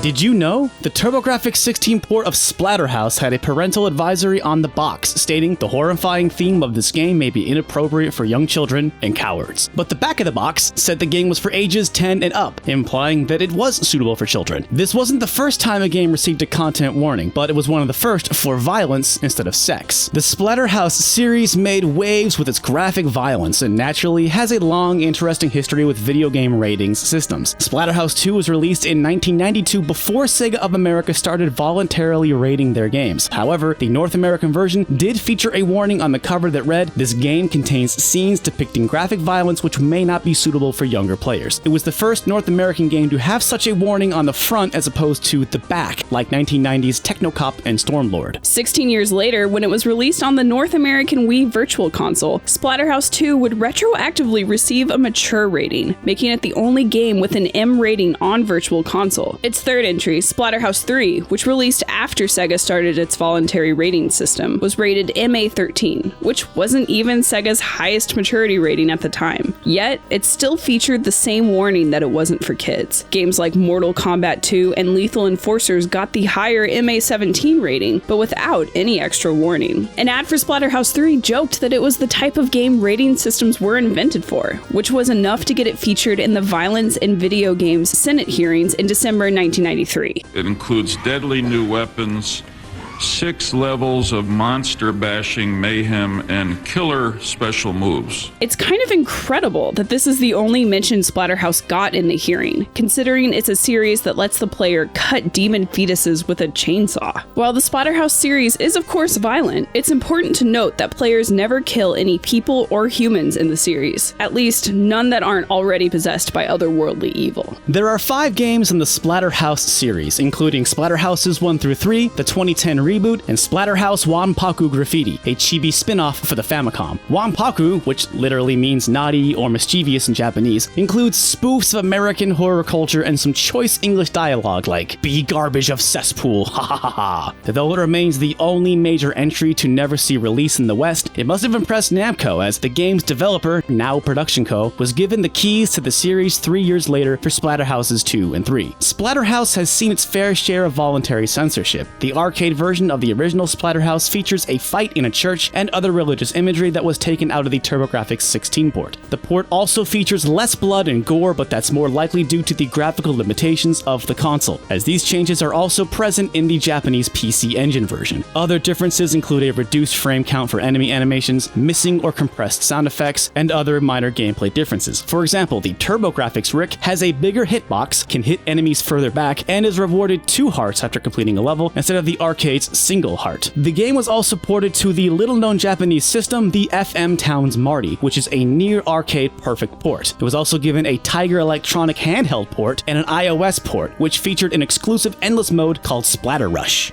Did you know? The TurboGrafx 16 port of Splatterhouse had a parental advisory on the box stating the horrifying theme of this game may be inappropriate for young children and cowards. But the back of the box said the game was for ages 10 and up, implying that it was suitable for children. This wasn't the first time a game received a content warning, but it was one of the first for violence instead of sex. The Splatterhouse series made waves with its graphic violence and naturally has a long, interesting history with video game ratings systems. Splatterhouse 2 was released in 1992 before Sega of America started voluntarily rating their games. However, the North American version did feature a warning on the cover that read, "This game contains scenes depicting graphic violence which may not be suitable for younger players." It was the first North American game to have such a warning on the front as opposed to the back, like 1990's Technocop and Stormlord. 16 years later, when it was released on the North American Wii Virtual Console, Splatterhouse 2 would retroactively receive a mature rating, making it the only game with an M rating on Virtual Console. Its third entry, Splatterhouse 3, which released after Sega started its voluntary rating system, was rated MA13, which wasn't even Sega's highest maturity rating at the time. Yet, it still featured the same warning that it wasn't for kids. Games like Mortal Kombat 2 and Lethal Enforcers got the higher MA17 rating, but without any extra warning. An ad for Splatterhouse 3 joked that it was the type of game rating systems were invented for, which was enough to get it featured in the Violence in Video Games Senate hearings in December 1993. It includes deadly new weapons, 6 levels of monster bashing mayhem, and killer special moves. It's kind of incredible that this is the only mention Splatterhouse got in the hearing, considering it's a series that lets the player cut demon fetuses with a chainsaw. While the Splatterhouse series is of course violent, it's important to note that players never kill any people or humans in the series, at least none that aren't already possessed by otherworldly evil. There are 5 games in the Splatterhouse series, including Splatterhouses 1 through 3, the 2010 reboot, and Splatterhouse Wanpaku Graffiti, a chibi spin-off for the Famicom. Wanpaku, which literally means naughty or mischievous in Japanese, includes spoofs of American horror culture and some choice English dialogue like, "Be garbage of cesspool, ha ha ha ha." Though it remains the only major entry to never see release in the West, it must have impressed Namco as the game's developer, now Production Co., was given the keys to the series 3 years later for Splatterhouses 2 and 3. Splatterhouse has seen its fair share of voluntary censorship. The arcade version of the original Splatterhouse features a fight in a church and other religious imagery that was taken out of the TurboGrafx 16 port. The port also features less blood and gore, but that's more likely due to the graphical limitations of the console, as these changes are also present in the Japanese PC Engine version. Other differences include a reduced frame count for enemy animations, missing or compressed sound effects, and other minor gameplay differences. For example, the TurboGrafx Rick has a bigger hitbox, can hit enemies further back, and is rewarded 2 hearts after completing a level instead of the arcade's single heart. The game was also ported to the little-known Japanese system, the FM Towns Marty, which is a near-arcade perfect port. It was also given a Tiger Electronic handheld port and an iOS port, which featured an exclusive endless mode called Splatter Rush.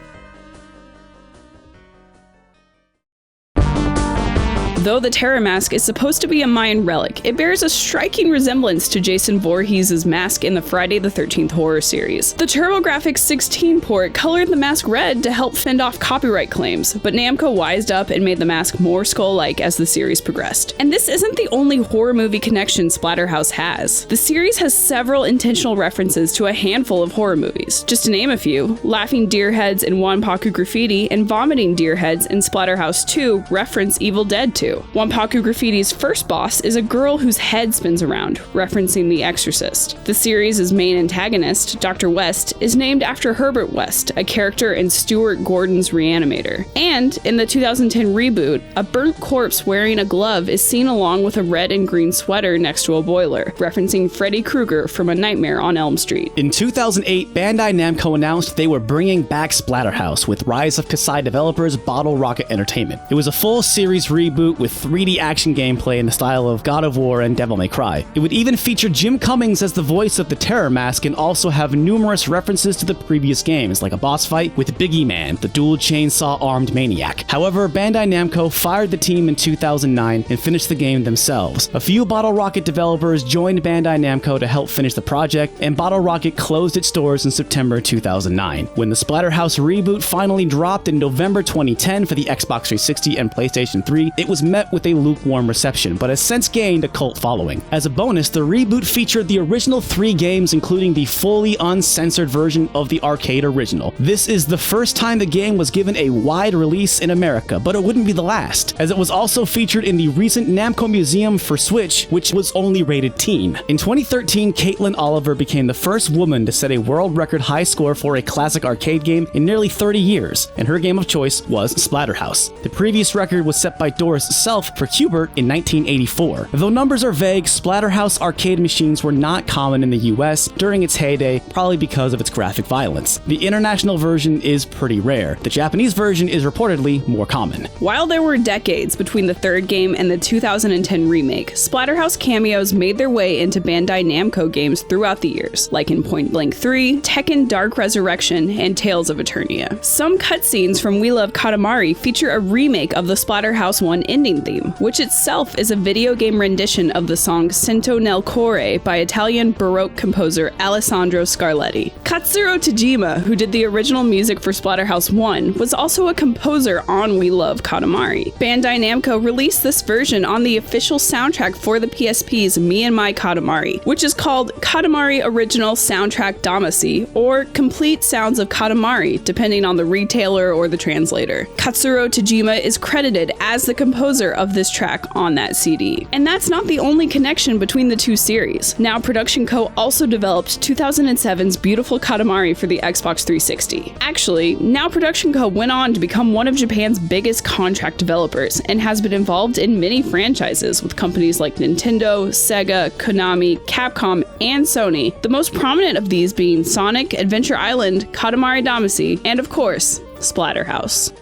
Though the Terror Mask is supposed to be a Mayan relic, it bears a striking resemblance to Jason Voorhees' mask in the Friday the 13th horror series. The TurboGrafx 16 port colored the mask red to help fend off copyright claims, but Namco wised up and made the mask more skull-like as the series progressed. And this isn't the only horror movie connection Splatterhouse has. The series has several intentional references to a handful of horror movies. Just to name a few, Laughing Deer Heads in Wanpaku Graffiti and Vomiting Deer Heads in Splatterhouse 2 reference Evil Dead 2. Wanpaku Graffiti's first boss is a girl whose head spins around, referencing The Exorcist. The series' main antagonist, Dr. West, is named after Herbert West, a character in Stuart Gordon's Reanimator. And in the 2010 reboot, a burnt corpse wearing a glove is seen along with a red and green sweater next to a boiler, referencing Freddy Krueger from A Nightmare on Elm Street. In 2008, Bandai Namco announced they were bringing back Splatterhouse with Rise of Kasai developers Bottle Rocket Entertainment. It was a full series reboot with 3D action gameplay in the style of God of War and Devil May Cry. It would even feature Jim Cummings as the voice of the Terror Mask and also have numerous references to the previous games, like a boss fight with Biggie Man, the dual chainsaw-armed maniac. However, Bandai Namco fired the team in 2009 and finished the game themselves. A few Bottle Rocket developers joined Bandai Namco to help finish the project, and Bottle Rocket closed its doors in September 2009. When the Splatterhouse reboot finally dropped in November 2010 for the Xbox 360 and PlayStation 3, it was met with a lukewarm reception, but has since gained a cult following. As a bonus, the reboot featured the original 3 games, including the fully uncensored version of the arcade original. This is the first time the game was given a wide release in America, but it wouldn't be the last, as it was also featured in the recent Namco Museum for Switch, which was only rated teen. In 2013, Caitlin Oliver became the first woman to set a world record high score for a classic arcade game in nearly 30 years, and her game of choice was Splatterhouse. The previous record was set by Doris Self for Qbert in 1984. Though numbers are vague, Splatterhouse arcade machines were not common in the US during its heyday, probably because of its graphic violence. The international version is pretty rare. The Japanese version is reportedly more common. While there were decades between the third game and the 2010 remake, Splatterhouse cameos made their way into Bandai Namco games throughout the years, like in Point Blank 3, Tekken Dark Resurrection, and Tales of Eternia. Some cutscenes from We Love Katamari feature a remake of the Splatterhouse 1 ending theme, which itself is a video game rendition of the song Sento nel Core by Italian Baroque composer Alessandro Scarletti. Katsuro Tajima, who did the original music for Splatterhouse 1, was also a composer on We Love Katamari. Bandai Namco released this version on the official soundtrack for the PSP's Me and My Katamari, which is called Katamari Original Soundtrack Damacy, or Complete Sounds of Katamari, depending on the retailer or the translator. Katsuro Tajima is credited as the composer of this track on that CD. And that's not the only connection between the two series. Now Production Co. also developed 2007's Beautiful Katamari for the Xbox 360. Actually, Now Production Co. went on to become one of Japan's biggest contract developers and has been involved in many franchises with companies like Nintendo, Sega, Konami, Capcom, and Sony, the most prominent of these being Sonic, Adventure Island, Katamari Damacy, and of course, Splatterhouse.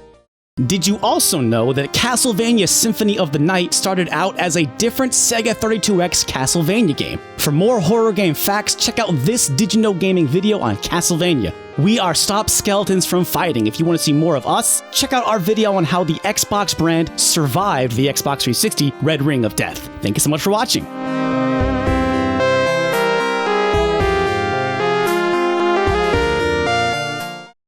Did you also know that Castlevania Symphony of the Night started out as a different Sega 32X Castlevania game? For more horror game facts, check out this Did You Know Gaming video on Castlevania. We are Stop Skeletons from Fighting. If you want to see more of us, check out our video on how the Xbox brand survived the Xbox 360 Red Ring of Death. Thank you so much for watching.